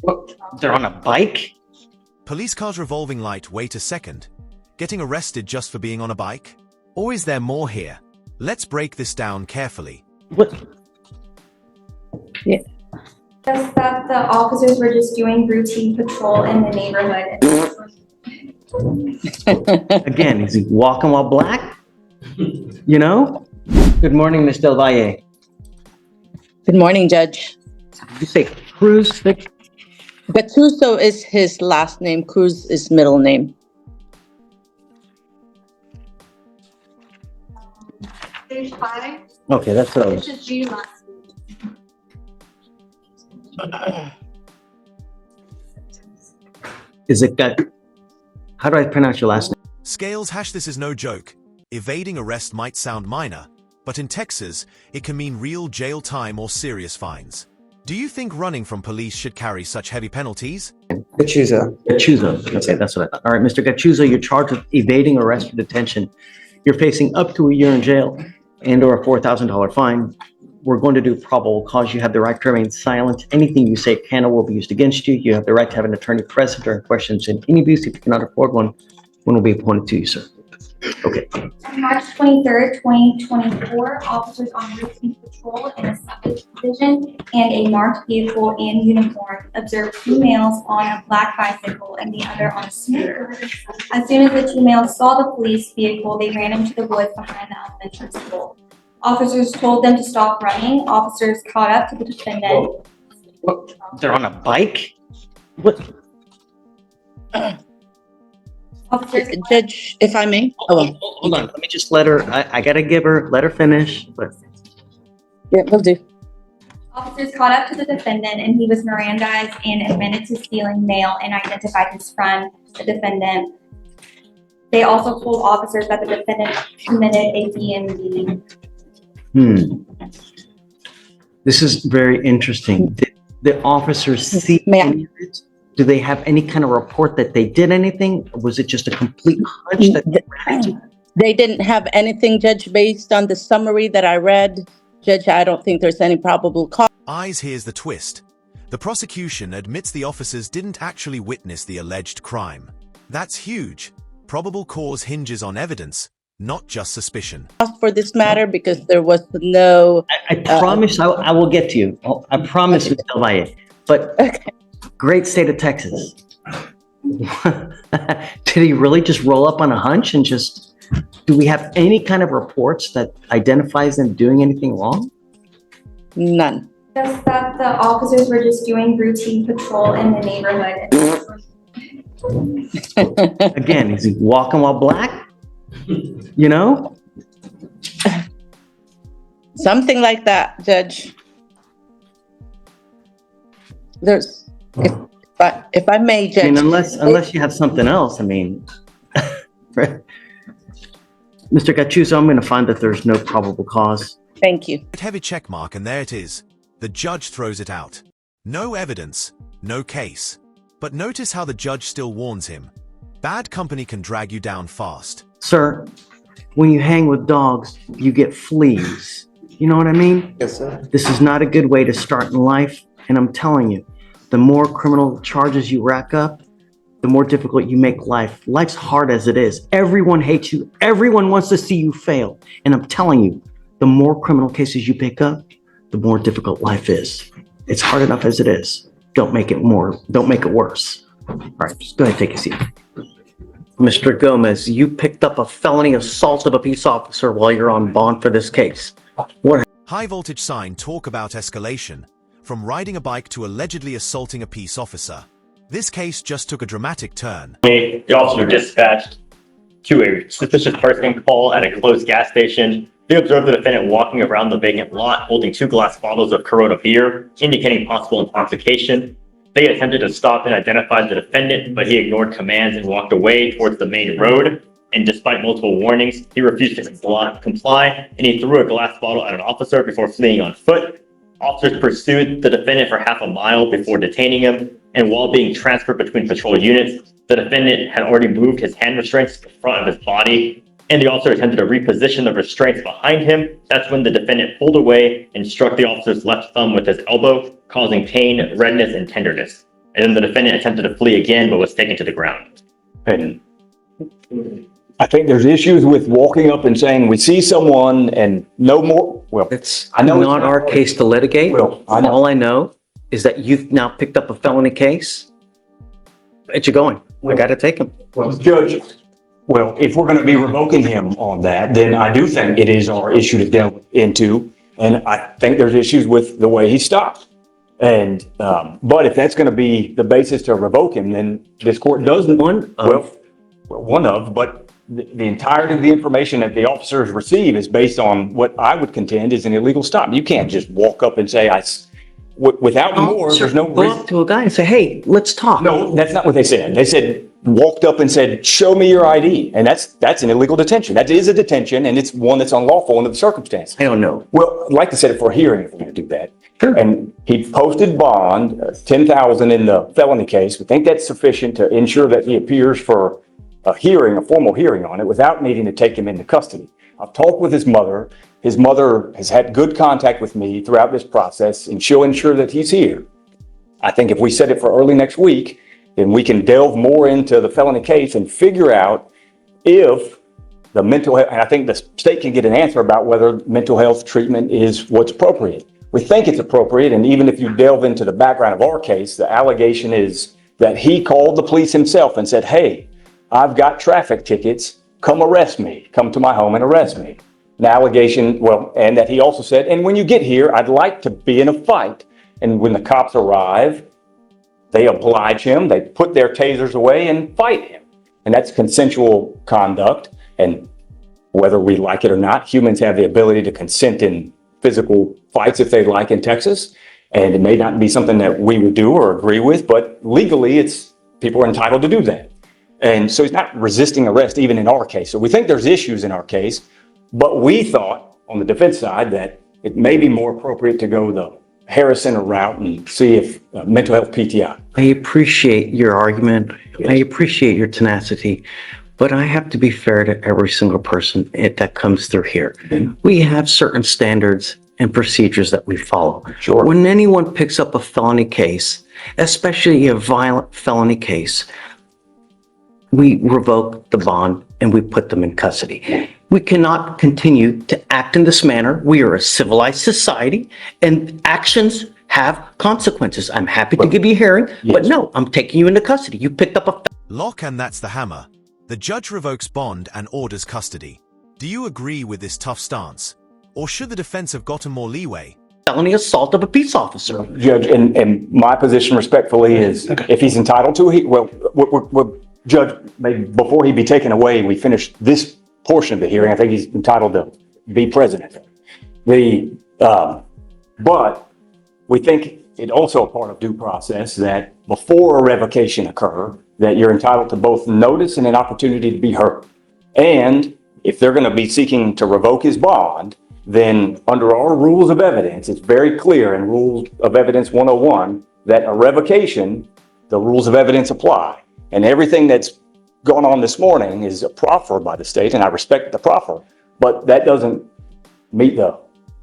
What? They're on a bike? Police car's revolving light, wait a second. Getting arrested just for being on a bike? Or is there more here? Let's break this down carefully. What? Yeah. Just that the officers were just doing routine patrol in the neighborhood. Again, is he walking while black? You know? Good morning, Ms. Del Valle. Good morning, Judge. Did you say Cruz? Gachuzo is his last name. Cruz is middle name. Page 5. Okay, that's what I This was. is G last week. Is it got? How do I pronounce your last name? Scales hash, this is no joke. Evading arrest might sound minor, but in Texas, it can mean real jail time or serious fines. Do you think running from police should carry such heavy penalties? Gachuzo. Gachuzo. Okay, that's what I thought. All right, Mr. Gachuzo, you're charged with evading arrest or detention. You're facing up to a year in jail and/or a $4,000 fine. We're going to do probable cause. You have the right to remain silent. Anything you say can or will be used against you. You have the right to have an attorney present during questions, and any abuse, if you cannot afford one will be appointed to you, sir. Okay. On March 23rd, 2024, officers on routine patrol in a Savage division and a marked vehicle in uniform observed two males on a black bicycle and the other on a scooter. As soon as the two males saw the police vehicle, they ran into the woods behind the elementary school. Officers told them to stop running. Officers caught up to the defendant. What? They're on a bike? What? Officers Judge, if I may. Hold on. Let me just let her, I gotta let her finish. But Yeah, will do. Officers caught up to the defendant and he was Mirandized and admitted to stealing mail and identified his friend, the defendant. They also told officers that the defendant committed a DMV. This is very interesting. Did the officers see May I? any of it? Do they have any kind of report that they did anything? Or was it just a complete hunch that they ran into? They didn't have anything, Judge, based on the summary that I read. Judge, I don't think there's any probable cause. Eyes, here's the twist. The prosecution admits the officers didn't actually witness the alleged crime. That's huge. Probable cause hinges on evidence, not just suspicion. For this matter because there was no... I promise I will get to you. I promise, Ms. Del Valle. But Okay. great state of Texas. Did he really just roll up on a hunch and just, do we have any kind of reports that identifies them doing anything wrong? None. Just that the officers were just doing routine patrol in the neighborhood. Again, is he walking while black? You know? Something like that, Judge. There's... If I may, Judge. I mean, unless you have something else, I mean. Mr. Gachuzo, I'm going to find that there's no probable cause. Thank you. Heavy check mark, and there it is. The judge throws it out. No evidence, no case. But notice how the judge still warns him. Bad company can drag you down fast. Sir, when you hang with dogs, you get fleas. You know what I mean? Yes, sir. This is not a good way to start in life, and I'm telling you, the more criminal charges you rack up, the more difficult you make life. Life's hard as it is. Everyone hates you. Everyone wants to see you fail. And I'm telling you, the more criminal cases you pick up, the more difficult life is. It's hard enough as it is. Don't make it worse. All right, just go ahead and take a seat. Mr. Gomez, you picked up a felony assault of a peace officer while you're on bond for this case. What? High voltage sign talk about escalation. From riding a bike to allegedly assaulting a peace officer. This case just took a dramatic turn. The officer dispatched to a suspicious person call at a closed gas station. They observed the defendant walking around the vacant lot holding two glass bottles of Corona beer, indicating possible intoxication. They attempted to stop and identify the defendant, but he ignored commands and walked away towards the main road. And despite multiple warnings, he refused to comply, and he threw a glass bottle at an officer before fleeing on foot. Officers pursued the defendant for half a mile before detaining him, and while being transferred between patrol units, the defendant had already moved his hand restraints to the front of his body, and the officer attempted to reposition the restraints behind him. That's when the defendant pulled away and struck the officer's left thumb with his elbow, causing pain, redness, and tenderness. And then the defendant attempted to flee again, but was taken to the ground. And I think there's issues with walking up and saying, we see someone and no more. Well, It's I know it's not our case to litigate. Well, I know. All I know is that you've now picked up a felony case. Where'd you going? I gotta take him. Well, Judge, well, if we're going to be revoking him on that, then I do think it is our issue to delve into. And I think there's issues with the way he stopped. And, but if that's going to be the basis to revoke him, then this court doesn't. But the entirety of the information that the officers receive is based on what I would contend is an illegal stop. You can't just walk up and say, without more, there's no Go reason. up to a guy and say, hey, let's talk. No, that's not what they said. They said, walked up and said, show me your ID. And that's an illegal detention. That is a detention, and it's one that's unlawful under the circumstances. I don't know. Well, I'd like to set it for a hearing if we're going to do that. Sure. And he posted bond, $10,000 in the felony case. We think that's sufficient to ensure that he appears for a hearing, a formal hearing on it, without needing to take him into custody. I've talked with his mother. His mother has had good contact with me throughout this process, and she'll ensure that he's here. I think if we set it for early next week, then we can delve more into the felony case and figure out if the mental health, and I think the state can get an answer about whether mental health treatment is what's appropriate. We think it's appropriate, and even if you delve into the background of our case, the allegation is that he called the police himself and said, hey, I've got traffic tickets, come arrest me, come to my home and arrest me. An allegation, well, and that he also said, and when you get here, I'd like to be in a fight. And when the cops arrive, they oblige him, they put their tasers away and fight him. And that's consensual conduct. And whether we like it or not, humans have the ability to consent in physical fights if they like in Texas. And it may not be something that we would do or agree with, but legally people are entitled to do that. And so he's not resisting arrest even in our case. So we think there's issues in our case, but we thought on the defense side that it may be more appropriate to go the Harrison route and see if mental health PTI. I appreciate your argument. I appreciate your tenacity, but I have to be fair to every single person that comes through here. We have certain standards and procedures that we follow. Sure. When anyone picks up a felony case, especially a violent felony case, we revoke the bond and we put them in custody. We cannot continue to act in this manner. We are a civilized society and actions have consequences. I'm happy to give you a hearing, but no, I'm taking you into custody. You picked up a Lock and that's the hammer. The judge revokes bond and orders custody. Do you agree with this tough stance? Or should the defense have gotten more leeway? felony assault of a peace officer. Judge, and my position respectfully is if he's entitled to, Judge, maybe before he be taken away, we finish this portion of the hearing. I think he's entitled to be president. But we think it also a part of due process that before a revocation occur, that you're entitled to both notice and an opportunity to be heard. And if they're going to be seeking to revoke his bond, then under our rules of evidence, it's very clear in Rules of Evidence 101 that a revocation, the rules of evidence apply. And everything that's gone on this morning is a proffer by the state, and I respect the proffer, but that doesn't meet the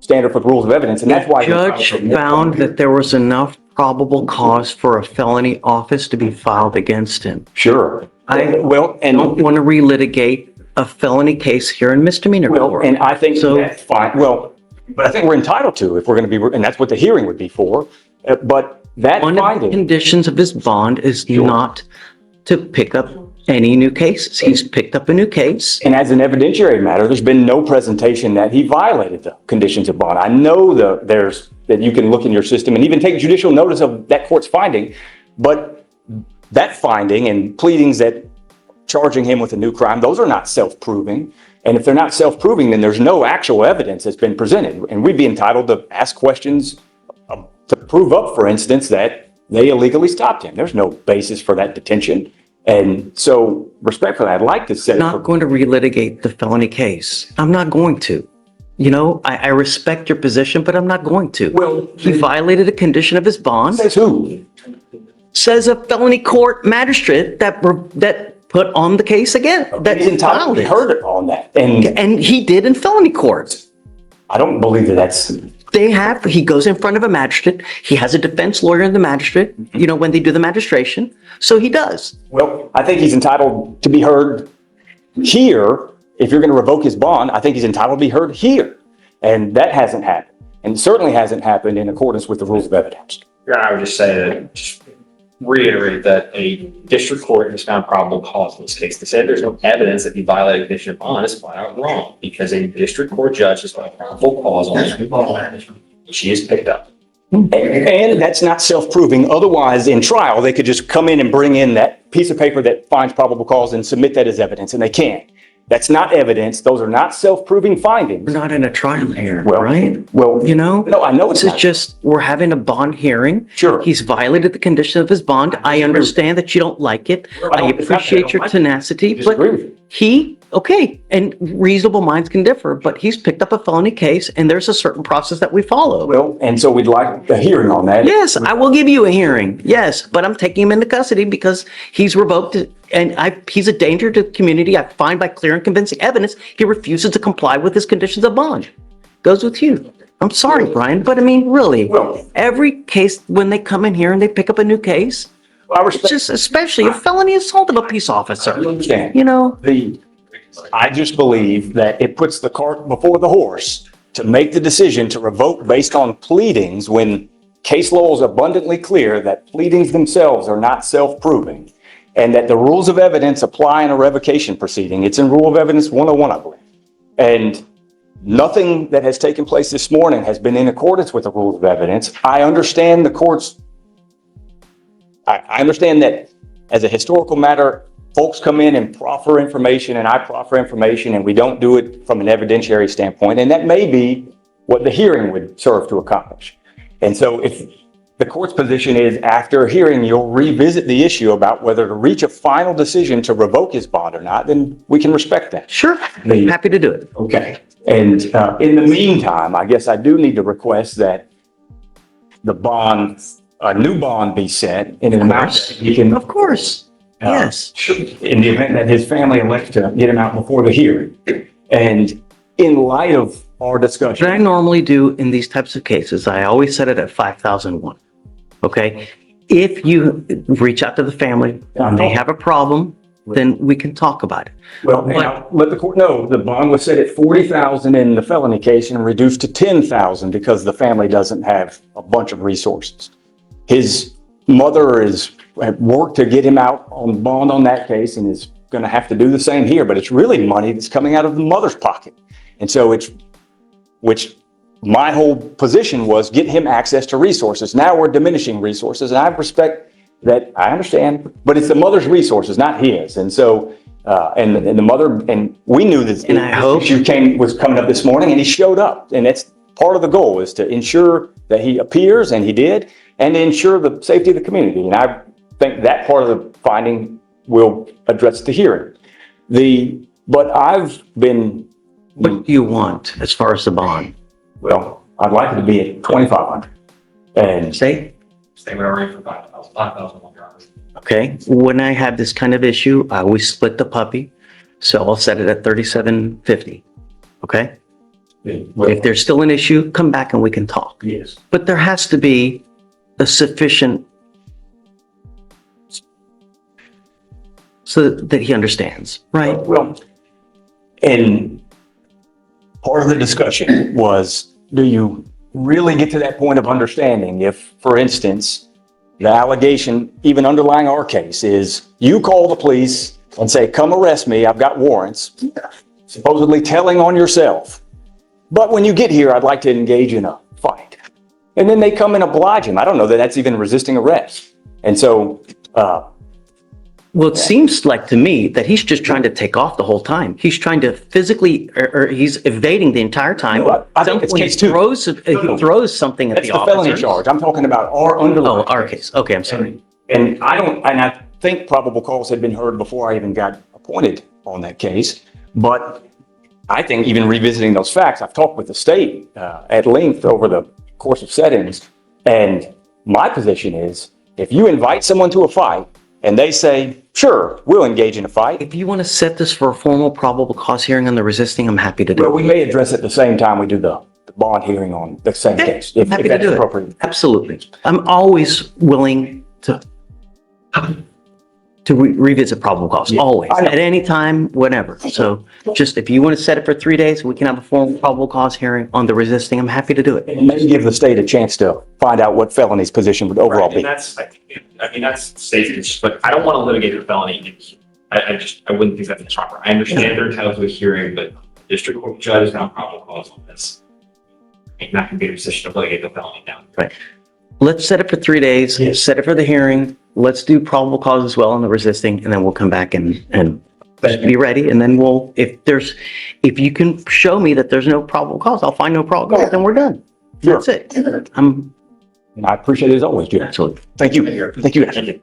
standard for the rules of evidence, and that's why The judge found that there was enough probable cause for a felony office to be filed against him. Sure. I don't want to relitigate a felony case here in misdemeanor court. And I think So- that's fine. Well, but I think we're entitled to if we're going to be, and that's what the hearing would be for. But that One of the finding, conditions of his bond is not to pick up any new cases. He's picked up a new case. and as an evidentiary matter, there's been no presentation that he violated the conditions of bond. I know that you can look in your system and even take judicial notice of that court's finding, but that finding and pleadings that charging him with a new crime, those are not self-proving. And if they're not self-proving, then there's no actual evidence that's been presented. And we'd be entitled to ask questions to prove up, for instance, that they illegally stopped him. There's no basis for that detention. And so respectfully, I'd like to say, I'm not going to relitigate the felony case. I'm not going to. You know, I respect your position, but I'm not going to. Well, He violated a condition of his bond. says who? Says a felony court magistrate that put on the case again. That He's entitled to be heard on that. And And he did in felony court. I don't believe that that's he goes in front of a magistrate. He has a defense lawyer in the magistrate, when they do the magistration. So he does. Well, I think he's entitled to be heard here. If you're going to revoke his bond, I think he's entitled to be heard here. And that hasn't happened. And certainly hasn't happened in accordance with the rules of evidence. I would just say that, just reiterate that a district court has found probable cause in this case. They said there's no evidence that he violated condition of bond is flat out wrong, because a district court judge has found probable cause on this new bond. She is picked up. And that's not self-proving. Otherwise, in trial, they could just come in and bring in that piece of paper that finds probable cause and submit that as evidence, and they can't. That's not evidence. Those are not self-proving findings. We're not in a trial here, Well, right? Well, no, I know it's This is not. just, we're having a bond hearing. Sure. He's violated the condition of his bond. I understand that you don't like it. I appreciate your tenacity, but Disagree with you. and reasonable minds can differ, but he's picked up a felony case and there's a certain process that we follow. Well, and so we'd like a hearing on that. Yes, I will give you a hearing. Yes, but I'm taking him into custody because he's revoked it, and he's a danger to the community. I find by clear and convincing evidence he refuses to comply with his conditions of bond. Goes with you. I'm sorry, Brian, but I mean, really, Well- every case when they come in here and they pick up a new case, I it's respect. just especially a felony assault of a peace officer. I understand. I just believe that it puts the cart before the horse to make the decision to revoke based on pleadings when case law is abundantly clear that pleadings themselves are not self-proving, and that the rules of evidence apply in a revocation proceeding. It's in Rule of Evidence 101, I believe. And nothing that has taken place this morning has been in accordance with the rules of evidence. I understand the court's, I understand that as a historical matter, folks come in and proffer information, and I proffer information, and we don't do it from an evidentiary standpoint. And that may be what the hearing would serve to accomplish. And so if the court's position is after a hearing, you'll revisit the issue about whether to reach a final decision to revoke his bond or not, then we can respect that. Sure, I'm happy to do it. Okay. And in the meantime, I guess I do need to request that the bond, a new bond be set in an amount that he can. Of course, yes. In the event that his family elects to get him out before the hearing. And in light of our discussion. What I normally do in these types of cases, I always set it at 5,001. Okay? If you reach out to the family and they have a problem, then we can talk about it. Well, now, let the court know, the bond was set at 40,000 in the felony case and reduced to 10,000 because the family doesn't have a bunch of resources. His mother has worked to get him out on bond on that case and is going to have to do the same here, but it's really money that's coming out of the mother's pocket. And so which my whole position was get him access to resources. Now we're diminishing resources, and I respect that. I understand, but it's the mother's resources, not his. And so, and the mother, and we knew that And I hope- this issue was coming up this morning, and he showed up. And that's part of the goal, is to ensure that he appears, and he did, and to ensure the safety of the community. And I think that part of the finding will address the hearing. But I've been. What do you want as far as the bond? Well, I'd like it to be at 2,500. And Say, Stay with our rate for 5,000, 5,000 on your honors. okay, when I have this kind of issue, I always split the puppy. So I'll set it at 3,750. Okay? If there's still an issue, come back and we can talk. yes, But there has to be a sufficient so that he understands, right? well, and part of the discussion was, do you really get to that point of understanding if, for instance, the allegation, even underlying our case, is you call the police and say, come arrest me, I've got warrants, supposedly telling on yourself. But when you get here, I'd like to engage in a fight. And then they come and oblige him. I don't know that that's even resisting arrest. And so, Well, it seems like to me that he's just trying to take off the whole time. He's trying to physically, or he's evading the entire time. No, I think it's When case two. he throws something at that's the the felony officer. charge. I'm talking about our Oh, underlying. our case. Okay, I'm sorry. And I think probable cause had been heard before I even got appointed on that case. But I think even revisiting those facts, I've talked with the state at length over the course of settings. And my position is, if you invite someone to a fight and they say, sure, we'll engage in a fight. If you want to set this for a formal probable cause hearing on the resisting, I'm happy to do Well, it. we may address it at the same time we do the bond hearing on the same Okay, case. If happy to that's do it. appropriate. Absolutely. I'm always willing to revisit probable cause, Yeah, always, I know. at any time, whenever. So just if you want to set it for 3 days, we can have a formal probable cause hearing on the resisting. I'm happy to do it. It may give the state a chance to find out what felony's position would overall Right, and be. that's, I mean, that's safe, but I don't want to litigate a felony. I wouldn't think that's proper. I understand they're entitled to a hearing, but district court judge is not probable cause on this. I'm not going to be in a position to litigate the felony now. Let's set it for 3 days, set it for the hearing. Let's do probable cause as well on the resisting, and then we'll come back and be ready. And then if you can show me that there's no probable cause, I'll find no probable cause, then we're done. That's it. I appreciate it as always, Jim. Absolutely. Thank you. Thank you. Thank you.